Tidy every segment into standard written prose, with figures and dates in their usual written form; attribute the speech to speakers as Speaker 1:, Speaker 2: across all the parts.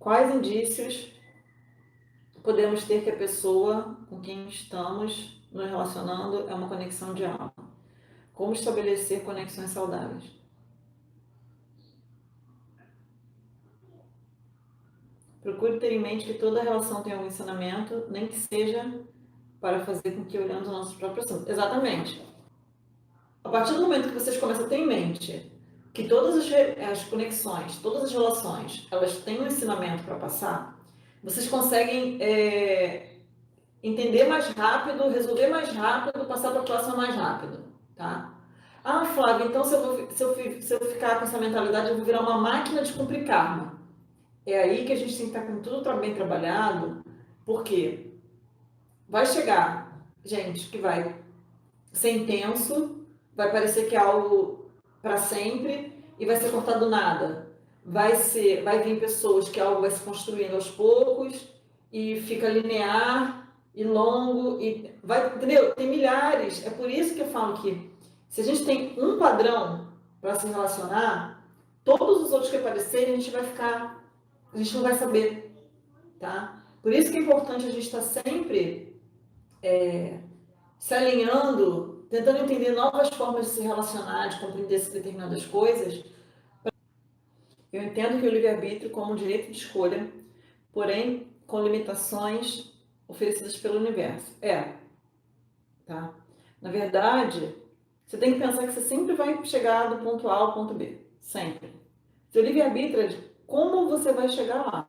Speaker 1: quais indícios podemos ter que a pessoa com quem estamos nos relacionando é uma conexão de alma? Como estabelecer conexões saudáveis? Procure ter em mente que toda relação tem algum ensinamento, nem que seja para fazer com que olhemos o nosso próprio assunto. Exatamente. A partir do momento que vocês começam a ter em mente que todas as conexões, todas as relações, elas têm um ensinamento para passar, vocês conseguem entender mais rápido, resolver mais rápido, passar para a próxima mais rápido, tá? Ah, Flávia, então se eu ficar com essa mentalidade, eu vou virar uma máquina de cumprir karma. É aí que a gente tem que estar com tudo bem trabalhado, porque vai chegar gente que vai ser intenso, vai parecer que é algo para sempre e vai ser cortado do nada. Vai vir pessoas que algo vai se construindo aos poucos e fica linear e longo e vai, entendeu? Tem milhares. É por isso que eu falo que se a gente tem um padrão para se relacionar, todos os outros que aparecerem a gente não vai saber, tá? Por isso que é importante a gente estar sempre se alinhando, tentando entender novas formas de se relacionar, de compreender determinadas coisas. Eu entendo que o livre-arbítrio como um direito de escolha, porém com limitações oferecidas pelo universo. Tá? Na verdade, você tem que pensar que você sempre vai chegar do ponto A ao ponto B. Sempre. Seu livre-arbítrio é de como você vai chegar lá.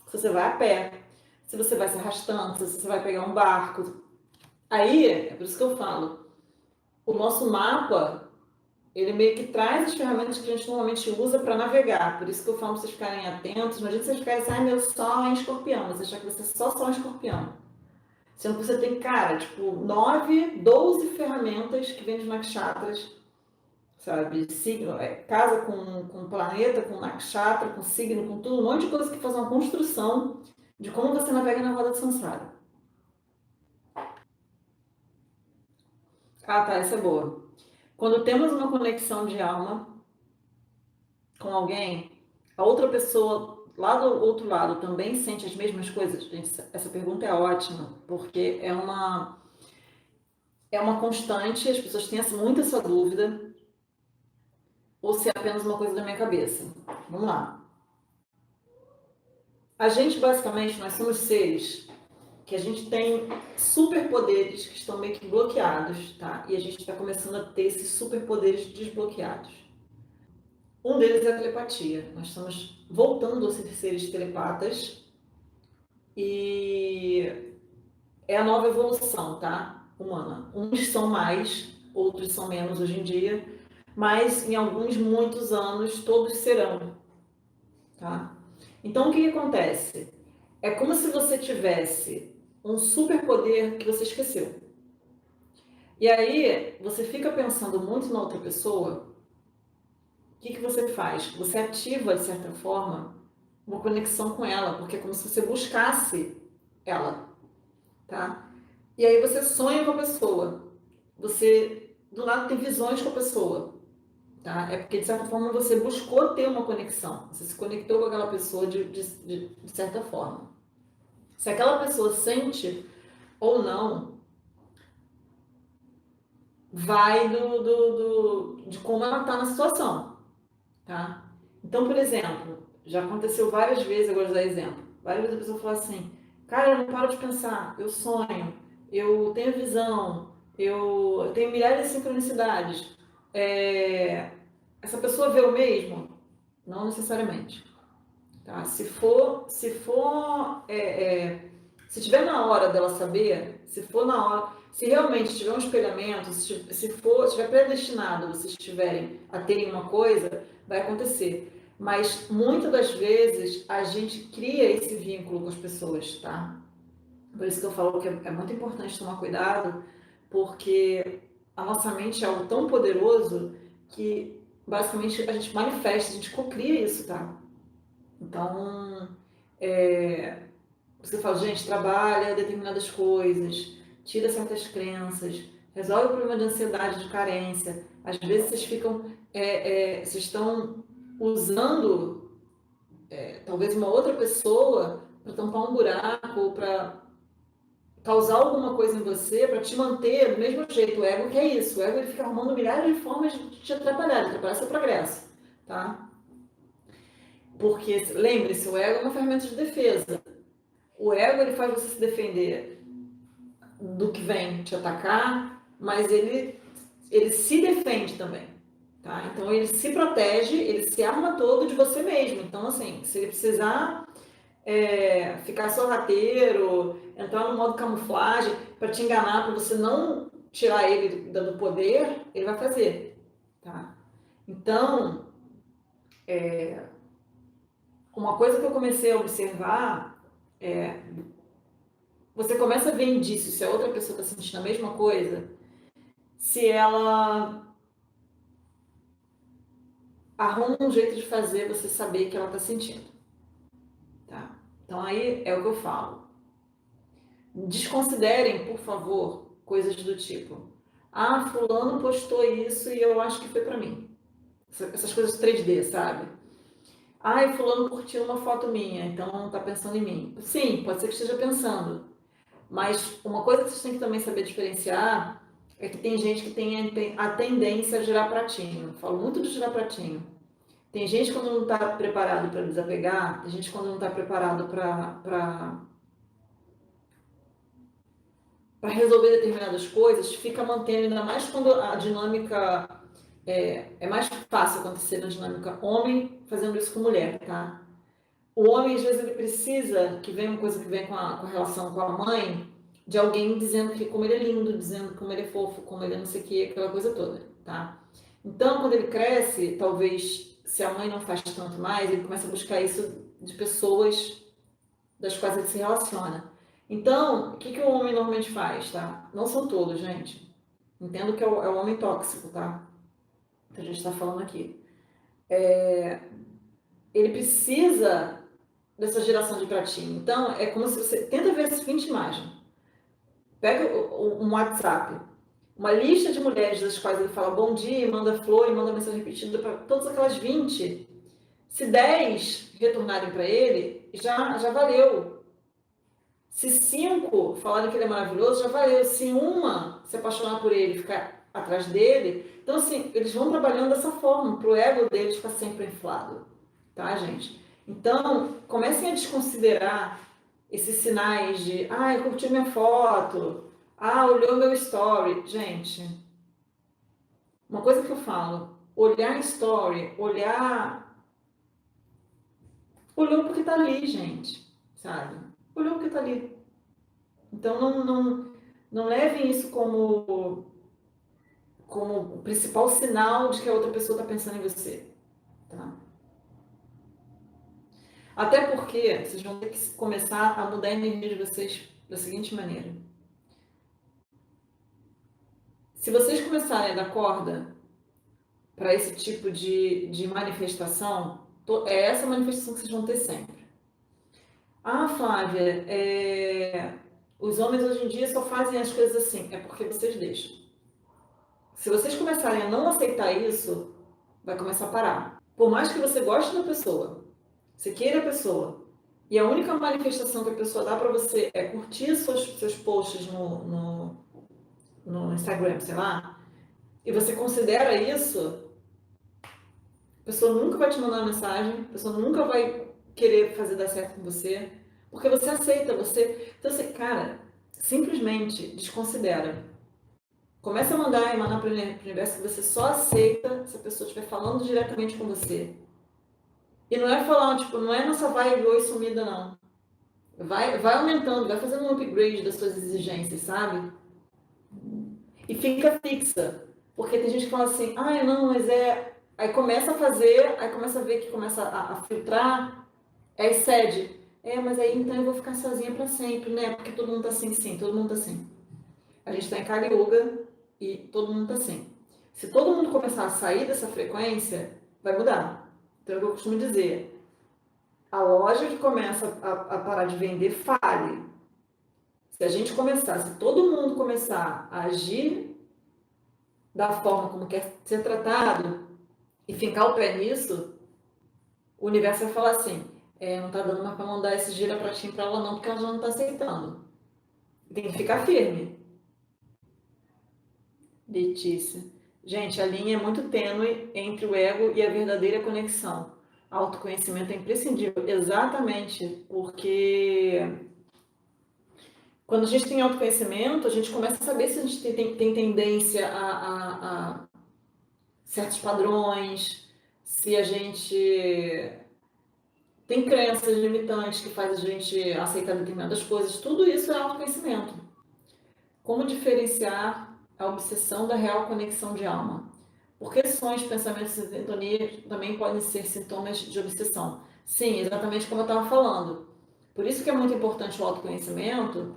Speaker 1: Se você vai a pé, se você vai se arrastando, se você vai pegar um barco. Aí, é por isso que eu falo, o nosso mapa, ele meio que traz as ferramentas que a gente normalmente usa para navegar. Por isso que eu falo para vocês ficarem atentos. Não adianta vocês ficarem assim, meu sol é em escorpião. Você achar que você só sol em escorpião. Sendo que você tem, cara, tipo, 9, 12 ferramentas que vêm dos nakshatras, sabe? Signo, casa com planeta, com nakshatra, com signo, com tudo. Um monte de coisa que faz uma construção de como você navega na roda de samsara. Ah, tá, essa é boa. Quando temos uma conexão de alma com alguém, a outra pessoa lá do outro lado também sente as mesmas coisas? Gente, essa pergunta é ótima, porque é uma constante, as pessoas têm muito essa dúvida, ou se é apenas uma coisa da minha cabeça. Vamos lá. A gente, basicamente, nós somos seres que a gente tem superpoderes que estão meio que bloqueados, tá? E a gente está começando a ter esses superpoderes desbloqueados. Um deles é a telepatia. Nós estamos voltando a ser seres telepatas e é a nova evolução, tá? Humana. Uns são mais, outros são menos hoje em dia, mas em alguns muitos anos todos serão, tá? Então o que acontece? É como se você tivesse um superpoder que você esqueceu. E aí você fica pensando muito na outra pessoa. O que você faz? Você ativa, de certa forma, uma conexão com ela, porque é como se você buscasse ela, tá? E aí você sonha com a pessoa. Você, do lado, tem visões com a pessoa, tá? É porque, de certa forma, você buscou ter uma conexão. Você se conectou com aquela pessoa de certa forma. Se aquela pessoa sente ou não, vai de como ela está na situação, tá? Então, por exemplo, já aconteceu várias vezes, agora vou dar exemplo. Várias vezes a pessoa fala assim, cara, eu não paro de pensar, eu sonho, eu tenho visão, eu tenho milhares de sincronicidades. Essa pessoa vê o mesmo? Não necessariamente. Tá? Se tiver na hora dela saber, se for na hora, se realmente tiver um espelhamento, se estiver predestinado vocês estiverem a terem uma coisa, vai acontecer. Mas muitas das vezes a gente cria esse vínculo com as pessoas, tá? Por isso que eu falo que é muito importante tomar cuidado, porque a nossa mente é algo tão poderoso que basicamente a gente manifesta, a gente cocria isso, tá? Então, você fala, gente, trabalha determinadas coisas, tira certas crenças, resolve o problema de ansiedade, de carência. Às vezes vocês ficam, vocês estão usando talvez uma outra pessoa para tampar um buraco, para causar alguma coisa em você, para te manter do mesmo jeito. O ego que é isso. O ego ele fica arrumando milhares de formas de te atrapalhar, de atrapalhar seu progresso, tá? Porque, lembre-se, o ego é uma ferramenta de defesa. O ego ele faz você se defender do que vem te atacar, mas ele se defende também, tá? Então ele se protege, ele se arma todo de você mesmo. Então, assim, se ele precisar ficar sorrateiro, entrar no modo camuflagem para te enganar, para você não tirar ele do poder, ele vai fazer, tá? Então, uma coisa que eu comecei a observar é você começa a ver indícios se a outra pessoa está sentindo a mesma coisa, se ela arruma um jeito de fazer você saber que ela está sentindo, tá? Então aí é o que eu falo. Desconsiderem, por favor, coisas do tipo: ah, fulano postou isso e eu acho que foi para mim. Essas coisas 3D, sabe? Ah, fulano curtiu uma foto minha, então tá pensando em mim. Sim, pode ser que esteja pensando. Mas uma coisa que vocês têm que também saber diferenciar é que tem gente que tem a tendência a girar pratinho. Falo muito de girar pratinho. Tem gente quando não está preparado para desapegar, tem gente quando não está preparado para resolver determinadas coisas, fica mantendo, ainda mais quando a dinâmica é mais fácil acontecer na dinâmica homem fazendo isso com mulher, tá? O homem, às vezes, ele precisa que venha uma coisa que vem com a relação com a mãe, de alguém dizendo que como ele é lindo, dizendo como ele é fofo, como ele é não sei o que, aquela coisa toda, tá? Então, quando ele cresce, talvez, se a mãe não faz tanto mais, ele começa a buscar isso de pessoas das quais ele se relaciona. Então, o que o homem normalmente faz, tá? Não são todos, gente. Entendo que é o homem tóxico, tá? Que a gente está falando aqui. Ele precisa dessa geração de pratinho. Então, é como se você... Tenta ver a seguinte imagem. Pega um WhatsApp. Uma lista de mulheres das quais ele fala bom dia, manda flor e manda mensagem repetida para todas aquelas 20. Se 10 retornarem para ele, já valeu. Se 5 falarem que ele é maravilhoso, já valeu. Se uma se apaixonar por ele, ficar atrás dele. Então, assim, eles vão trabalhando dessa forma, para o ego deles ficar sempre inflado. Tá, gente? Então, comecem a desconsiderar esses sinais de, ah, curtiu minha foto, ah, olhou meu story. Gente, uma coisa que eu falo, olhar story, olhou porque tá ali, gente, sabe? Olhou porque tá ali. Então, não levem isso como o principal sinal de que a outra pessoa está pensando em você, tá? Até porque vocês vão ter que começar a mudar a energia de vocês da seguinte maneira. Se vocês começarem a dar corda para esse tipo de manifestação, é essa manifestação que vocês vão ter sempre. Ah, Flávia, os homens hoje em dia só fazem as coisas assim. É porque vocês deixam. Se vocês começarem a não aceitar isso, vai começar a parar. Por mais que você goste da pessoa, você queira a pessoa, e a única manifestação que a pessoa dá para você é curtir seus posts no Instagram, sei lá, e você considera isso, a pessoa nunca vai te mandar uma mensagem, a pessoa nunca vai querer fazer dar certo com você, porque você aceita, você... Então, assim, cara, simplesmente desconsidera. Começa a mandar e mandar para o universo que você só aceita se a pessoa estiver falando diretamente com você. E não é falar, tipo, não é nossa vibe oi sumida, não. Vai aumentando, vai fazendo um upgrade das suas exigências, sabe? E fica fixa. Porque tem gente que fala assim, ah, não, mas é... Aí começa a fazer, aí começa a ver que começa a filtrar, aí cede. Mas aí então eu vou ficar sozinha para sempre, né? Porque todo mundo tá assim, sim, todo mundo tá assim. A gente tá em Kali Yoga e todo mundo tá assim. Se todo mundo começar a sair dessa frequência, vai mudar. Então é o que eu costumo dizer. A loja que começa a parar de vender, fale. Se a gente começar, se todo mundo começar a agir da forma como quer ser tratado e fincar o pé nisso, o universo vai falar assim, não tá dando mais para mandar esse gira-pratinho para ela não, porque ela já não tá aceitando. Tem que ficar firme. Letícia. Gente, a linha é muito tênue entre o ego e a verdadeira conexão. Autoconhecimento é imprescindível, exatamente, porque quando a gente tem autoconhecimento, a gente começa a saber se a gente tem tendência a certos padrões, se a gente tem crenças limitantes que faz a gente aceitar determinadas coisas. Tudo isso é autoconhecimento. Como diferenciar a obsessão da real conexão de alma? Porque sonhos, pensamentos e sintonia também podem ser sintomas de obsessão. Sim, exatamente como eu estava falando. Por isso que é muito importante o autoconhecimento,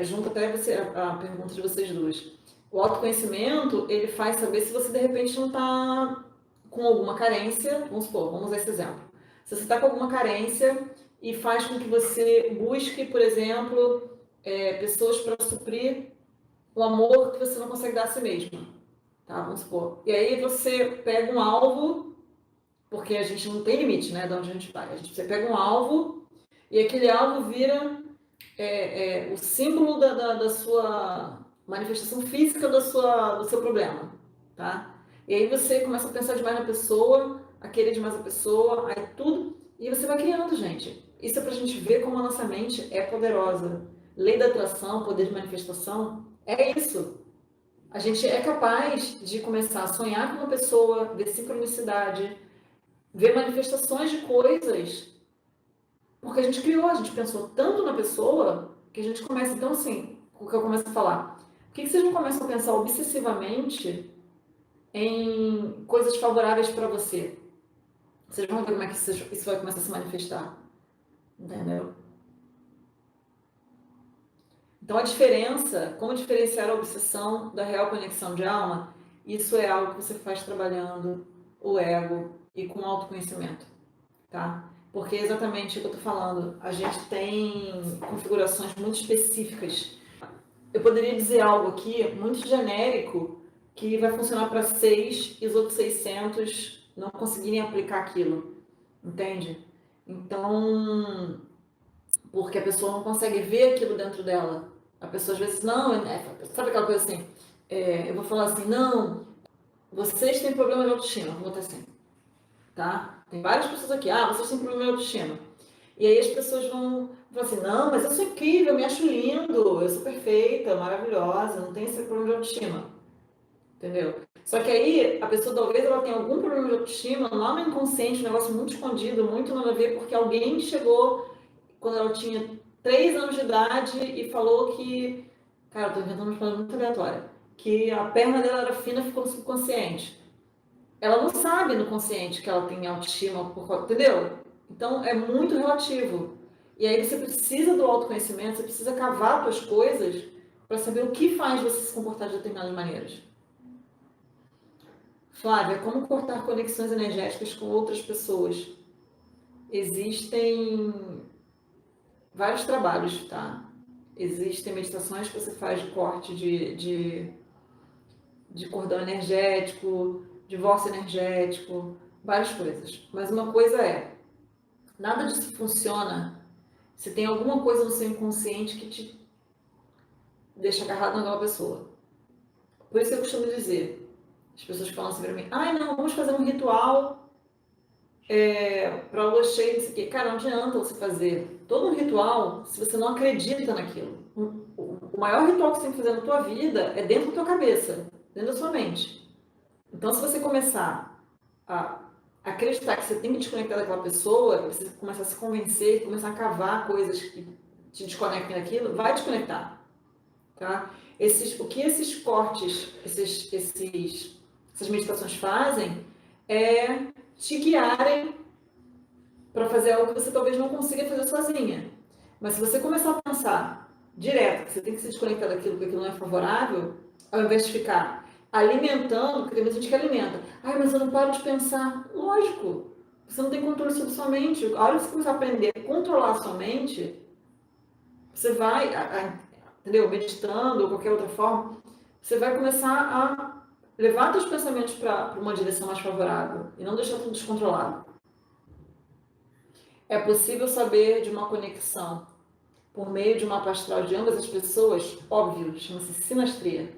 Speaker 1: junto até a pergunta de vocês duas. O autoconhecimento, ele faz saber se você de repente não está com alguma carência, vamos supor, vamos usar esse exemplo. Se você está com alguma carência e faz com que você busque, por exemplo, pessoas para suprir o amor que você não consegue dar a si mesmo, tá? Vamos supor. E aí você pega um alvo, porque a gente não tem limite, né, de onde a gente vai. Você pega um alvo e aquele alvo vira o símbolo da sua manifestação física do seu problema, tá? E aí você começa a pensar demais na pessoa, a querer demais a pessoa, aí tudo, e você vai criando, gente. Isso é pra gente ver como a nossa mente é poderosa. Lei da atração, poder de manifestação, é isso. A gente é capaz de começar a sonhar com uma pessoa, ver sincronicidade, ver manifestações de coisas, porque a gente criou, a gente pensou tanto na pessoa, que a gente começa, então assim, o que eu começo a falar, por que vocês não começam a pensar obsessivamente em coisas favoráveis para você? Vocês vão ver como é que isso vai começar a se manifestar, entendeu? Então a diferença, como diferenciar a obsessão da real conexão de alma, isso é algo que você faz trabalhando o ego e com autoconhecimento, tá? Porque é exatamente o que eu tô falando, a gente tem configurações muito específicas. Eu poderia dizer algo aqui muito genérico que vai funcionar para 6 e os outros 600 não conseguirem aplicar aquilo, entende? Então, porque a pessoa não consegue ver aquilo dentro dela. A pessoa às vezes não, sabe aquela coisa assim? Eu vou falar assim, não, vocês têm problema de autoestima, vou botar assim, tá? Tem várias pessoas aqui, vocês têm problema de autoestima. E aí as pessoas vão falar assim, não, mas eu sou incrível, eu me acho lindo, eu sou perfeita, maravilhosa, não tenho esse problema de autoestima, entendeu? Só que aí a pessoa talvez ela tenha algum problema de autoestima lá no inconsciente, um negócio muito escondido, muito nada a ver, porque alguém chegou quando ela tinha 3 anos de idade e falou que, cara, eu tô inventando uma coisa muito aleatória, que a perna dela era fina e ficou no subconsciente. Ela não sabe no consciente que ela tem autoestima, entendeu? Então é muito relativo. E aí você precisa do autoconhecimento, você precisa cavar suas coisas para saber o que faz você se comportar de determinadas maneiras. Flávia, como cortar conexões energéticas com outras pessoas? Existem vários trabalhos, tá? Existem meditações que você faz de corte de cordão energético, divórcio energético, várias coisas. Mas uma coisa nada disso funciona se tem alguma coisa no seu inconsciente que te deixa agarrado naquela pessoa. Por isso eu costumo dizer, as pessoas falam assim pra mim, não, vamos fazer um ritual para lua cheia, não sei o quê. Cara, não adianta você fazer todo um ritual se você não acredita naquilo. O maior ritual que você tem que fazer na tua vida é dentro da tua cabeça, dentro da sua mente. Então, se você começar a acreditar que você tem que desconectar daquela pessoa, você começar a se convencer, começar a cavar coisas que te desconectem daquilo, vai desconectar, tá? O que esses cortes, essas meditações fazem é te guiarem para fazer algo que você talvez não consiga fazer sozinha. Mas se você começar a pensar direto que você tem que se desconectar daquilo, que aquilo não é favorável, ao invés de ficar alimentando, porque tem muita gente que alimenta. Mas eu não paro de pensar. Lógico, você não tem controle sobre sua mente. A hora que você começar a aprender a controlar a sua mente, você vai, entendeu? Meditando ou qualquer outra forma, você vai começar a levar seus pensamentos para uma direção mais favorável e não deixar tudo descontrolado. É possível saber de uma conexão por meio de uma mapa astral de ambas as pessoas? Óbvio, chama-se sinastria.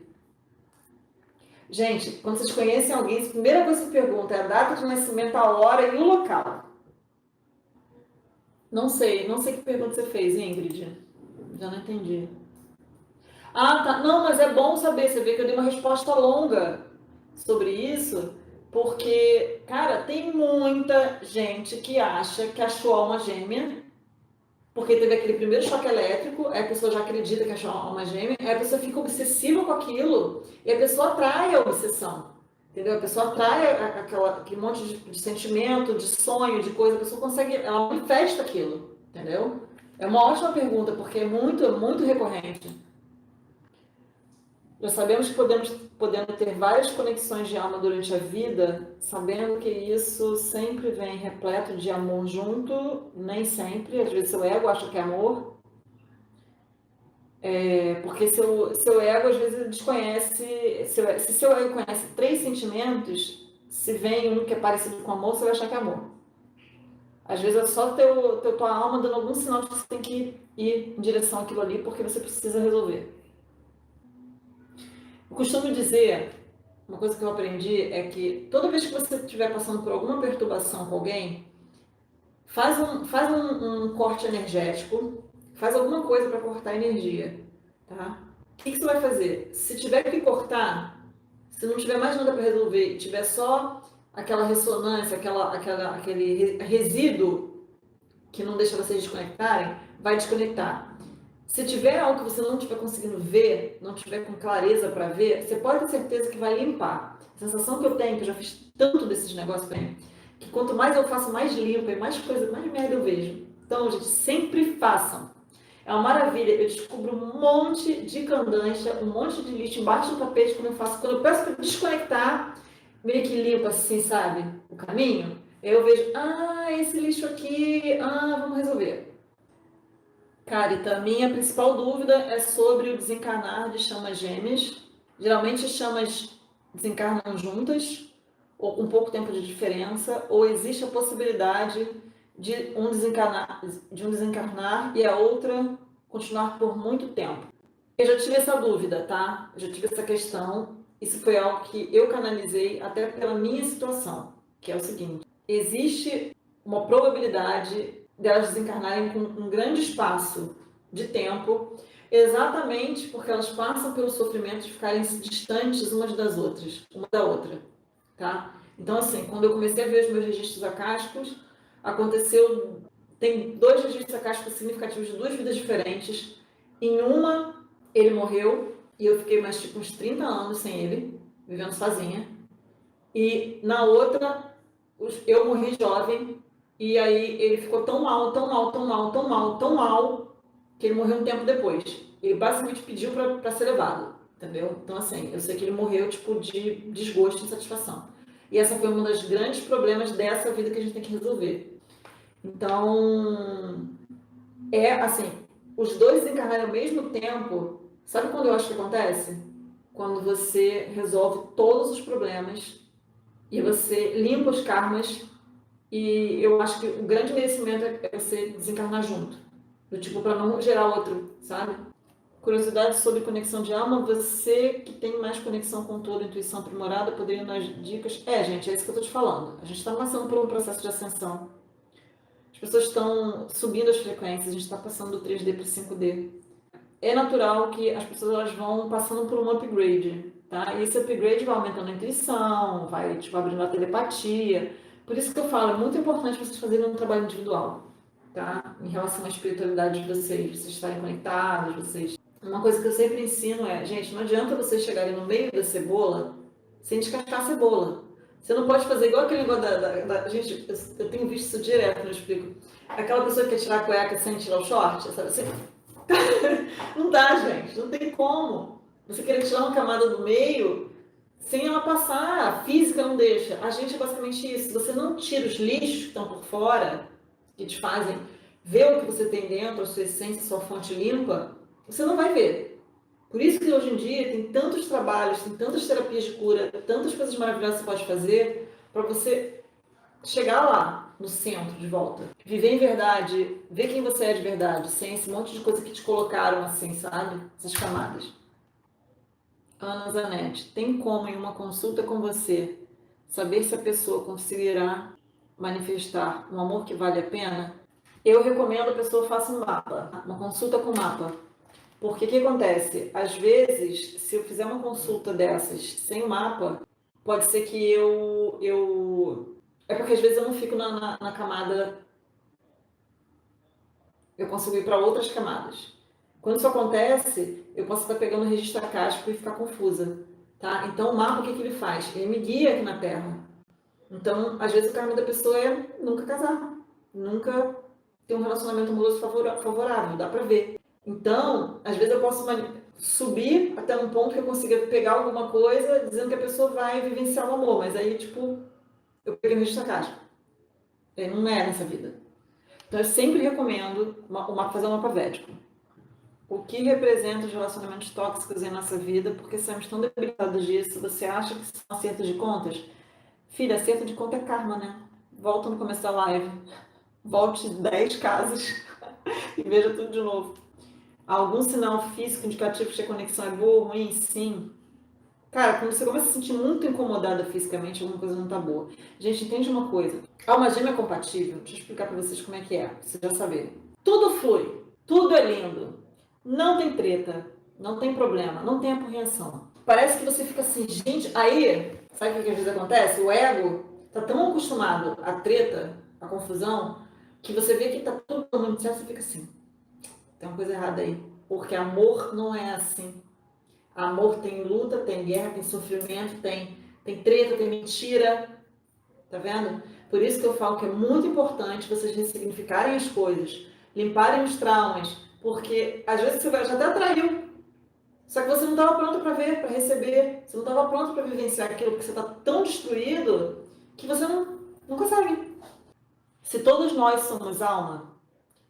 Speaker 1: Gente, quando vocês conhecem alguém, a primeira coisa que pergunta é a data de nascimento, a hora e o local. Não sei que pergunta você fez, Ingrid. Já não entendi. Ah, tá. Não, mas é bom saber. Você vê que eu dei uma resposta longa sobre isso, porque, cara, tem muita gente que acha que achou a alma gêmea, porque teve aquele primeiro choque elétrico, aí a pessoa já acredita que achou a alma gêmea, aí a pessoa fica obsessiva com aquilo, e a pessoa atrai a obsessão. Entendeu? A pessoa atrai aquele monte de sentimento, de sonho, de coisa, a pessoa consegue, ela manifesta aquilo, entendeu? É uma ótima pergunta, porque é muito recorrente. Já sabemos que podemos ter várias conexões de alma durante a vida, sabendo que isso sempre vem repleto de amor junto, nem sempre, às vezes seu ego acha que é amor, porque seu ego às vezes desconhece, se seu ego conhece 3 sentimentos, se vem um que é parecido com amor, você vai achar que é amor. Às vezes é só tua alma dando algum sinal de que você tem que ir em direção àquilo ali, porque você precisa resolver. Eu costumo dizer, uma coisa que eu aprendi é que toda vez que você estiver passando por alguma perturbação com alguém, faz um corte energético, faz alguma coisa para cortar a energia, tá? O que você vai fazer? Se tiver que cortar, se não tiver mais nada para resolver, tiver só aquela ressonância, aquele resíduo que não deixa vocês desconectarem, vai desconectar. Se tiver algo que você não estiver conseguindo ver, não tiver com clareza para ver, você pode ter certeza que vai limpar. A sensação que eu tenho, que eu já fiz tanto desses negócios bem, que quanto mais eu faço, mais limpa e mais coisa, mais merda eu vejo. Então, gente, sempre façam. É uma maravilha. Eu descubro um monte de candancha, um monte de lixo embaixo do tapete quando eu faço. Quando eu peço para desconectar, meio que limpa assim, sabe? O caminho. Eu vejo, esse lixo aqui, vamos resolver. Carita, minha principal dúvida é sobre o desencarnar de chamas gêmeas. Geralmente as chamas desencarnam juntas, ou com pouco tempo de diferença, ou existe a possibilidade de um desencarnar e a outra continuar por muito tempo. Eu já tive essa dúvida, tá? Eu já tive essa questão. Isso foi algo que eu canalizei até pela minha situação, que é o seguinte: existe uma probabilidade delas desencarnarem com um grande espaço de tempo, exatamente porque elas passam pelo sofrimento de ficarem distantes umas das outras, uma da outra, tá? Então, assim, quando eu comecei a ver os meus registros acásticos, aconteceu, tem 2 registros acásticos significativos de 2 vidas diferentes. Em uma, ele morreu e eu fiquei mais tipo uns 30 anos sem ele, vivendo sozinha. E na outra, eu morri jovem e aí ele ficou tão mal, tão mal, tão mal, tão mal, tão mal, que ele morreu um tempo depois. Ele basicamente pediu para ser levado, entendeu? Então, assim, eu sei que ele morreu tipo de desgosto e insatisfação. E essa foi um dos grandes problemas dessa vida que a gente tem que resolver. Então, assim, os dois encarnarem ao mesmo tempo. Sabe quando eu acho que acontece? Quando você resolve todos os problemas e você limpa os karmas, e eu acho que o grande merecimento é você desencarnar junto. Do tipo, para não gerar outro, sabe? Curiosidade sobre conexão de alma, você que tem mais conexão com toda a intuição aprimorada, poderia dar dicas? Gente, é isso que eu estou te falando. A gente está passando por um processo de ascensão. As pessoas estão subindo as frequências, a gente está passando do 3D para o 5D. É natural que as pessoas elas vão passando por um upgrade, tá? E esse upgrade vai aumentando a intuição, vai tipo, abrindo a telepatia. Por isso que eu falo, é muito importante vocês fazerem um trabalho individual, tá? Em relação à espiritualidade de vocês estarem conectados, vocês... Uma coisa que eu sempre ensino é, gente, não adianta vocês chegarem no meio da cebola sem descascar a cebola. Você não pode fazer igual aquele negócio Gente, eu tenho visto isso direto, eu explico. Aquela pessoa que quer tirar a cueca sem tirar o short, sabe assim? Não dá, gente, não tem como. Você querer tirar uma camada do meio sem ela passar, a física não deixa. A gente é basicamente isso. Se você não tira os lixos que estão por fora, que te fazem ver o que você tem dentro, a sua essência, a sua fonte limpa, você não vai ver. Por isso que hoje em dia tem tantos trabalhos, tem tantas terapias de cura, tantas coisas maravilhosas que você pode fazer para você chegar lá, no centro, de volta. Viver em verdade, ver quem você é de verdade, sem esse monte de coisa que te colocaram assim, sabe? Essas camadas. Ana Zanetti, tem como em uma consulta com você saber se a pessoa conseguirá manifestar um amor que vale a pena? Eu recomendo a pessoa faça um mapa, uma consulta com mapa. Porque o que acontece? Às vezes, se eu fizer uma consulta dessas sem o mapa, pode ser que É porque às vezes eu não fico na camada. Eu consigo ir para outras camadas. Quando isso acontece, eu posso estar pegando o registro acástico e ficar confusa. Tá? Então, o mapa, o que ele faz? Ele me guia aqui na Terra. Então, às vezes, o karma da pessoa é nunca casar, nunca ter um relacionamento amoroso favorável, dá pra ver. Então, às vezes eu posso subir até um ponto que eu consiga pegar alguma coisa dizendo que a pessoa vai vivenciar o amor, mas aí, tipo, eu peguei no registro acástico. Não é nessa vida. Então, eu sempre recomendo fazer um mapa védico. O que representa os relacionamentos tóxicos em nossa vida, porque somos tão debilitados disso. Você acha que são acertos de contas? Filha, acerto de conta é karma, né? Volta no começo da live. Volte 10 casas e veja tudo de novo. Algum sinal físico indicativo que a conexão é boa ou ruim? Sim. Cara, quando você começa a se sentir muito incomodada fisicamente, alguma coisa não tá boa. Gente, entende uma coisa. Alma gêmea é compatível. Deixa eu explicar pra vocês como é que é, pra vocês já saberem. Tudo flui. Tudo é lindo. Não tem treta. Não tem problema. Não tem apreensão. Parece que você fica assim, gente, aí, sabe o que às vezes acontece? O ego tá tão acostumado à treta, à confusão, que você vê que tá tudo dando certo, você fica assim, tem uma coisa errada aí. Porque amor não é assim. Amor tem luta, tem guerra, tem sofrimento, tem treta, tem mentira. Tá vendo? Por isso que eu falo que é muito importante vocês ressignificarem as coisas, limparem os traumas, porque às vezes você já até atraiu, só que você não estava pronto para ver, para receber, você não estava pronto para vivenciar aquilo, porque você está tão destruído que você não consegue. Se todos nós somos alma,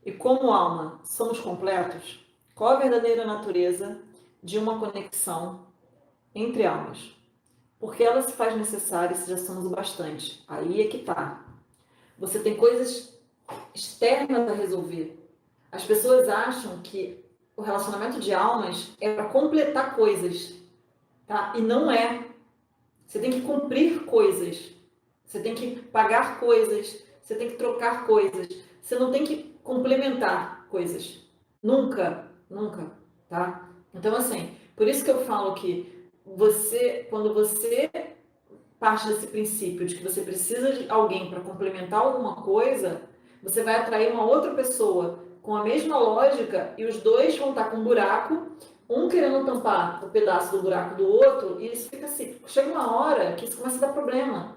Speaker 1: e como alma somos completos, qual a verdadeira natureza de uma conexão entre almas? Porque ela se faz necessária se já somos o bastante. Aí é que tá. Você tem coisas externas a resolver. As pessoas acham que o relacionamento de almas é para completar coisas, tá? E não é. Você tem que cumprir coisas. Você tem que pagar coisas. Você tem que trocar coisas. Você não tem que complementar coisas. Nunca, nunca, tá? Então, assim, por isso que eu falo que quando você parte desse princípio de que você precisa de alguém para complementar alguma coisa, você vai atrair uma outra pessoa com a mesma lógica e os dois vão estar com um buraco, um querendo tampar o pedaço do buraco do outro, e isso fica assim. Chega uma hora que isso começa a dar problema.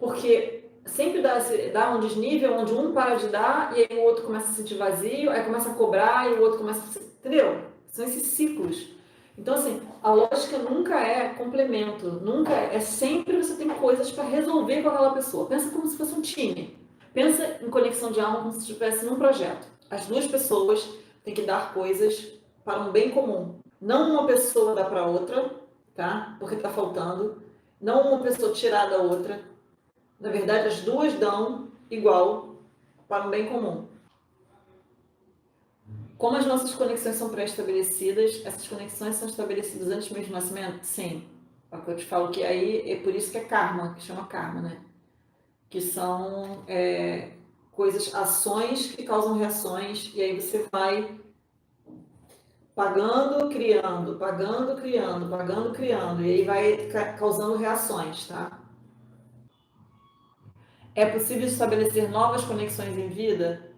Speaker 1: Porque sempre dá um desnível onde um para de dar e aí o outro começa a se sentir vazio, aí começa a cobrar e o outro começa a se... Entendeu? São esses ciclos. Então, assim, a lógica nunca é complemento, nunca é sempre você tem coisas para resolver com aquela pessoa. Pensa como se fosse um time. Pensa em conexão de alma como se estivesse num projeto. As duas pessoas têm que dar coisas para um bem comum. Não uma pessoa dá para outra, tá? Porque está faltando. Não uma pessoa tirar da outra. Na verdade, as duas dão igual para um bem comum. Como as nossas conexões são pré-estabelecidas, essas conexões são estabelecidas antes mesmo do nascimento? Sim. É o que eu te falo que aí é por isso que é karma, que chama karma, né? Que são coisas, ações que causam reações, e aí você vai pagando, criando, pagando, criando, pagando, criando, e aí vai causando reações, tá? É possível estabelecer novas conexões em vida?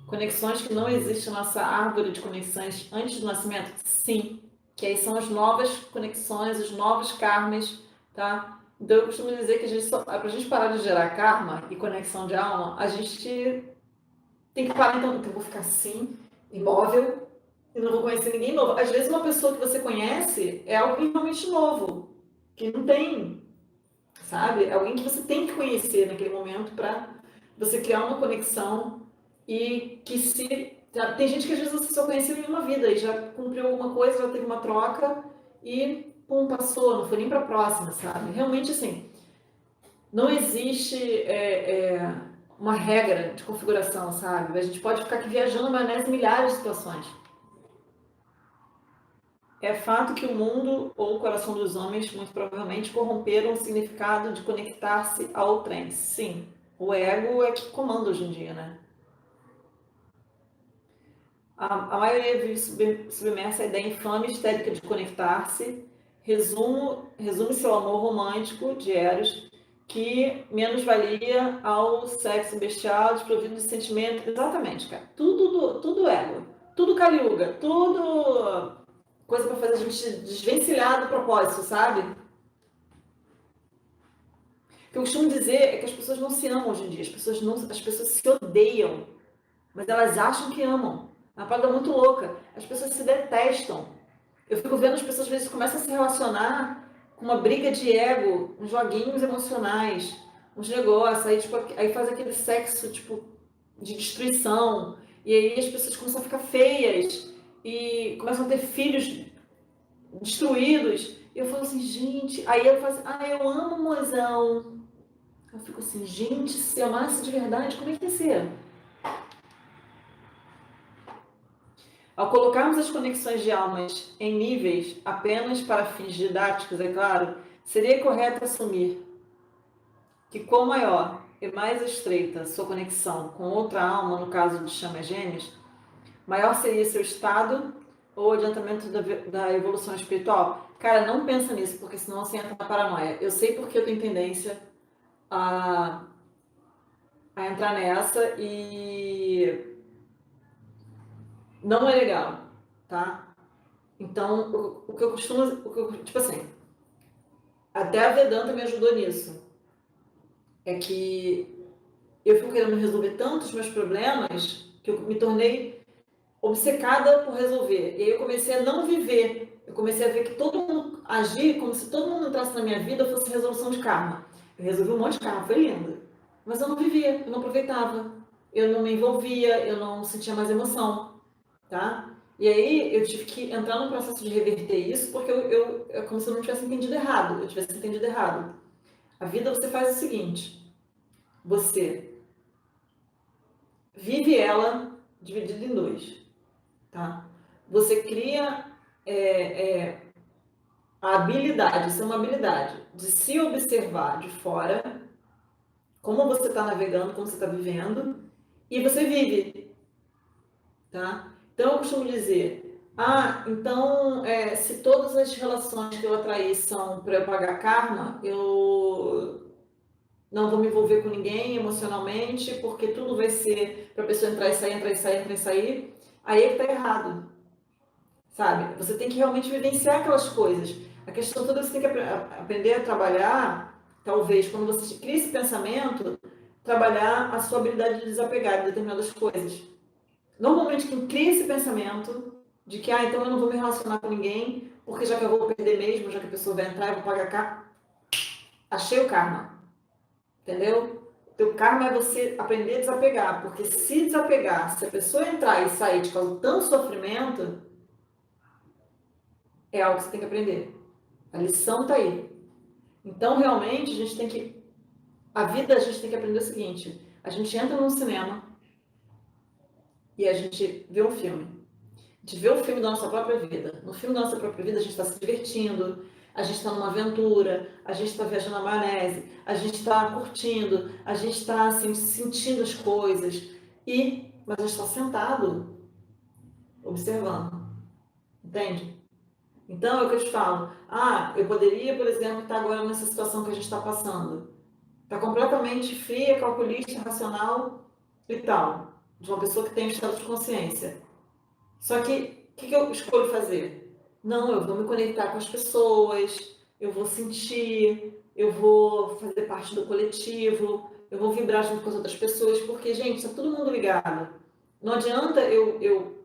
Speaker 1: Conexões que não existem na nossa árvore de conexões antes do nascimento? Sim. Que aí são as novas conexões, os novos karmas, tá? Então eu costumo dizer que para a gente parar de gerar karma e conexão de alma, a gente tem que parar, então eu vou ficar assim, imóvel, e não vou conhecer ninguém novo. Às vezes uma pessoa que você conhece é alguém realmente novo, que não tem, sabe? É alguém que você tem que conhecer naquele momento para você criar uma conexão e que se... Tem gente que às vezes você só conheceu em uma vida e já cumpriu alguma coisa, já teve uma troca e pum, passou, não foi nem para a próxima, sabe? Realmente assim, Não existe uma regra de configuração, sabe? A gente pode ficar aqui viajando na maionese em milhares de situações. É fato que o mundo ou o coração dos homens, muito provavelmente, corromperam o significado de conectar-se ao trem. Sim, o ego é que comanda hoje em dia, né? A maioria vive submersa à ideia infame e histérica de conectar-se. Resume seu amor romântico de Eros, que menos valia ao sexo bestial, desprovido de sentimento. Exatamente, cara. Tudo ego. Tudo caliuga. Tudo coisa para fazer a gente desvencilhar do propósito, sabe? O que eu costumo dizer é que as pessoas não se amam hoje em dia. As pessoas se odeiam, mas elas acham que amam. É uma parada muito louca. As pessoas se detestam. Eu fico vendo as pessoas às vezes começam a se relacionar com uma briga de ego, uns joguinhos emocionais, uns negócios, aí, tipo, aí faz aquele sexo tipo, de destruição, e aí as pessoas começam a ficar feias e começam a ter filhos destruídos. E eu falo assim, gente, aí eu falo assim, eu amo o mozão. Eu fico assim, gente, se amasse de verdade, como é que ia ser? Ao colocarmos as conexões de almas em níveis apenas para fins didáticos, é claro, seria correto assumir que quanto maior e mais estreita sua conexão com outra alma, no caso de chamas gêmeas, maior seria seu estado ou adiantamento da evolução espiritual. Cara, não pensa nisso, porque senão você entra na paranoia. Eu sei porque eu tenho tendência a, a entrar nessa e não é legal, tá? Então, o que eu costumo, tipo assim, até a Vedanta me ajudou nisso. É que eu fui querendo resolver tantos meus problemas que eu me tornei obcecada por resolver. E aí eu comecei a não viver. Eu comecei a ver que todo mundo agir como se todo mundo entrasse na minha vida fosse resolução de karma. Eu resolvi um monte de karma, foi lindo. Mas eu não vivia, eu não aproveitava. Eu não me envolvia, eu não sentia mais emoção, tá? E aí eu tive que entrar num processo de reverter isso, porque é como se eu não tivesse entendido errado. Eu tivesse entendido errado. A vida você faz o seguinte: você vive ela dividida em dois, tá? Você cria a habilidade, isso é uma habilidade, de se observar de fora, como você está navegando, como você está vivendo, e você vive, tá? Então eu costumo dizer, então se todas as relações que eu atraí são para eu pagar karma, eu não vou me envolver com ninguém emocionalmente, porque tudo vai ser para a pessoa entrar e sair, entrar e sair, entrar e sair. Aí é que está errado, sabe? Você tem que realmente vivenciar aquelas coisas. A questão toda é você tem que aprender a trabalhar, talvez, quando você cria esse pensamento, trabalhar a sua habilidade de desapegar de determinadas coisas. Normalmente, quem cria esse pensamento de que, então eu não vou me relacionar com ninguém, porque já que eu vou perder mesmo, já que a pessoa vai entrar, eu vou pagar cá, achei o karma. Entendeu? Teu karma é você aprender a desapegar, porque se desapegar, se a pessoa entrar e sair te causando tanto sofrimento, é algo que você tem que aprender. A lição tá aí. Então, realmente, a gente tem que. A vida a gente tem que aprender o seguinte: a gente entra num cinema e a gente vê um filme. A gente vê o filme da nossa própria vida. No filme da nossa própria vida, a gente está se divertindo, a gente está numa aventura, a gente está viajando na maionese, a gente está curtindo, a gente está assim, sentindo as coisas. Mas a gente está sentado, observando. Entende? Então, é o que eu te falo. Eu poderia, por exemplo, estar agora nessa situação que a gente está passando. Está completamente fria, calculista, racional e tal. De uma pessoa que tem um estado de consciência. Só que, o que eu escolho fazer? Não, eu vou me conectar com as pessoas, eu vou sentir, eu vou fazer parte do coletivo, eu vou vibrar junto com as outras pessoas, porque, gente, está todo mundo ligado. Não adianta eu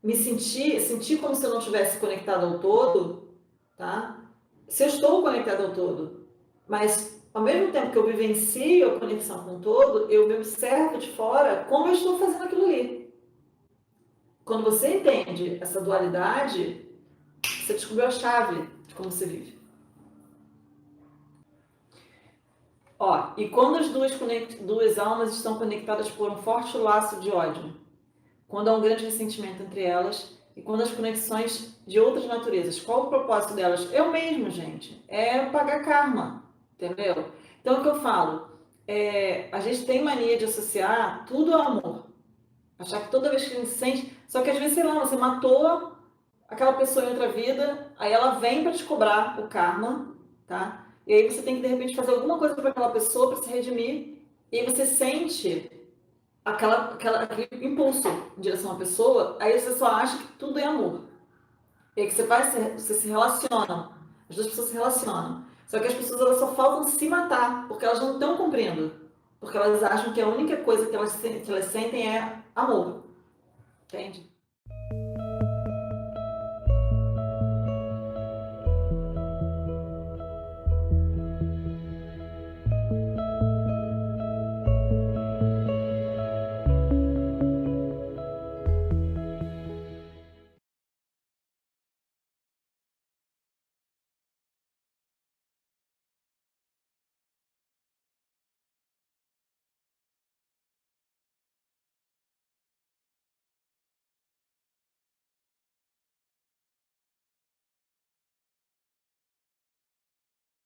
Speaker 1: me sentir como se eu não estivesse conectado ao todo, tá? Se eu estou conectado ao todo, mas ao mesmo tempo que eu vivencio a conexão com o todo, eu me observo de fora como eu estou fazendo aquilo ali. Quando você entende essa dualidade, você descobriu a chave de como você vive. Ó, e quando as duas almas estão conectadas por um forte laço de ódio, quando há um grande ressentimento entre elas e quando as conexões de outras naturezas, qual o propósito delas? É o mesmo, gente, é pagar karma, entendeu? Então, o que eu falo, a gente tem mania de associar tudo ao amor, achar que toda vez que a gente sente, só que às vezes, sei lá, você matou aquela pessoa em outra vida, aí ela vem para te cobrar o karma, tá? E aí você tem que, de repente, fazer alguma coisa para aquela pessoa para se redimir, e aí você sente aquele impulso em direção à pessoa, aí você só acha que tudo é amor. E aí que você se relaciona, as duas pessoas se relacionam. Só que as pessoas elas só faltam se matar, porque elas não estão cumprindo. Porque elas acham que a única coisa que elas sentem é amor. Entende?